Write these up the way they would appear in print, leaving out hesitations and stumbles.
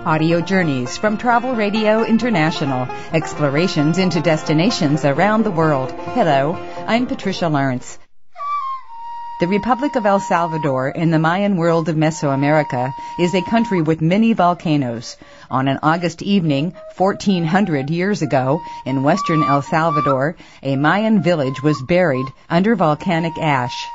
Audio Journeys from Travel Radio International, explorations into destinations around the world. Hello, I'm Patricia Lawrence. The Republic of El Salvador in the Mayan world of Mesoamerica is a country with many volcanoes. On an August evening, 1400 years ago, in western El Salvador, a Mayan village was buried under volcanic ash.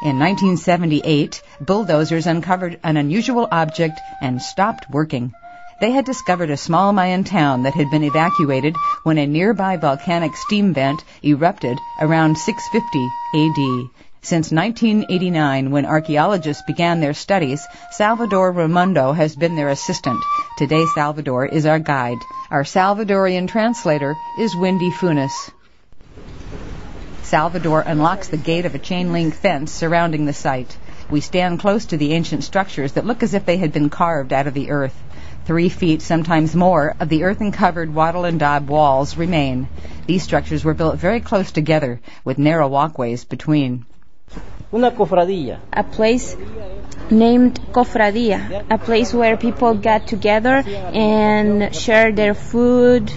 In 1978, bulldozers uncovered an unusual object and stopped working. They had discovered a small Mayan town that had been evacuated when a nearby volcanic steam vent erupted around 650 AD. Since 1989, when archaeologists began their studies, Salvador Raimondo has been their assistant. Today, Salvador is our guide. Our Salvadorian translator is Wendy Funes. Salvador unlocks the gate of a chain-link fence surrounding the site. We stand close to the ancient structures that look as if they had been carved out of the earth. 3 feet, sometimes more, of the earthen-covered wattle and daub walls remain. These structures were built very close together, with narrow walkways between. Una cofradía. A place named Cofradía, a place where people got together and shared their food.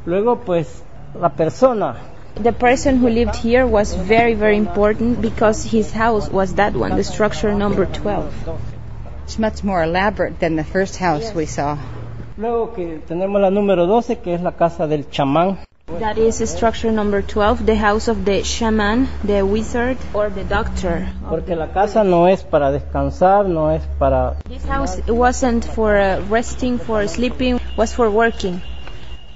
Luego, pues, la persona. The person who lived here was very, very important because his house was that one, the structure number 12. It's much more elaborate than the first house we saw. Luego que tenemos la número 12, que es la casa del chamán. That is structure number 12, the house of the shaman, the wizard, or the doctor. Porque la casa no es para descansar, no es para... This house wasn't for resting, for sleeping, was for working.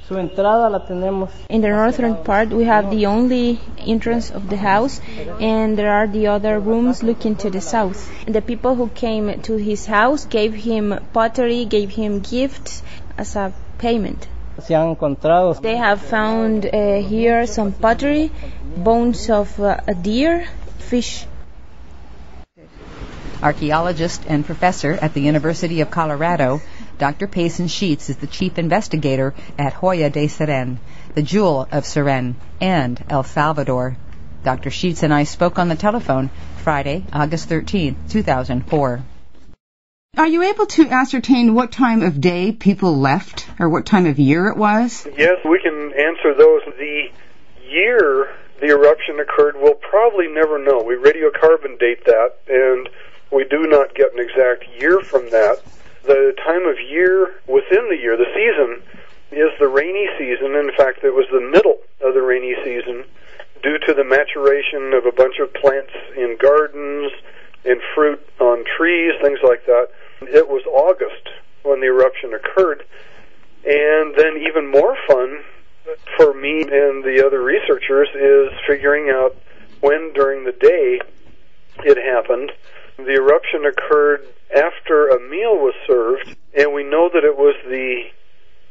Su entrada la tenemos. In the northern part, we have the only entrance of the house, and there are the other rooms looking to the south. The people who came to his house gave him pottery, gave him gifts as a payment. Se han encontrado. They have found here some pottery, bones of a deer, fish. Archaeologist and professor at the University of Colorado, Dr. Payson Sheets is the chief investigator at Joya de Ceren, the jewel of Ceren and El Salvador. Dr. Sheets and I spoke on the telephone Friday, August 13, 2004. Are you able to ascertain what time of day people left, or what time of year it was? Yes, we can answer those. The year the eruption occurred, we'll probably never know. We radiocarbon date that, and we do not get an exact year from that. The time of year within the year, the season, is the rainy season. In fact, it was the middle of the rainy season due to the maturation of a bunch of plants in gardens, in fruit on trees, things like that. It was August when the eruption occurred. And then even more fun for me and the other researchers is figuring out when during the day it happened. The eruption occurred after a meal was served, and we know that it was the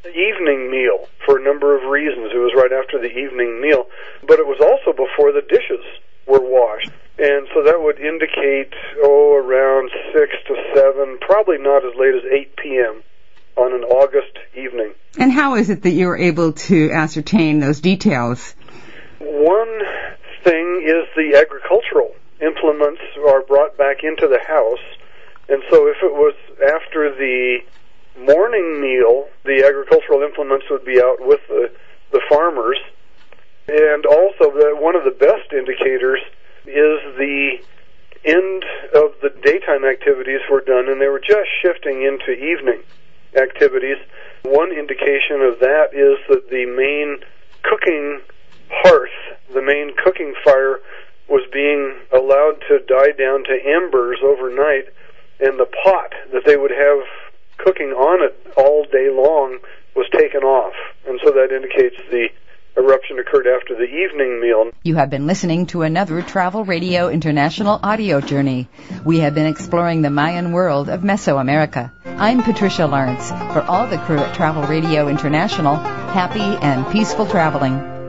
evening meal for a number of reasons. It was right after the evening meal, but it was also before the dishes were washed. And so that would indicate, around 6 to 7, probably not as late as 8 p.m. on an August evening. And how is it that you were able to ascertain those details? One thing is the agricultural implements are brought back into the house, and so if it was after the morning meal, the agricultural implements would be out with the farmers. And also, one of the best indicators is the end of the daytime activities were done, and they were just shifting into evening activities. One indication of that is that the main cooking hearth, the main cooking fire, was being allowed to die down to embers overnight, and the pot that they would have cooking on it all day long was taken off. And so that indicates the eruption occurred after the evening meal. You have been listening to another Travel Radio International audio journey. We have been exploring the Mayan world of Mesoamerica. I'm Patricia Lawrence. For all the crew at Travel Radio International, happy and peaceful traveling.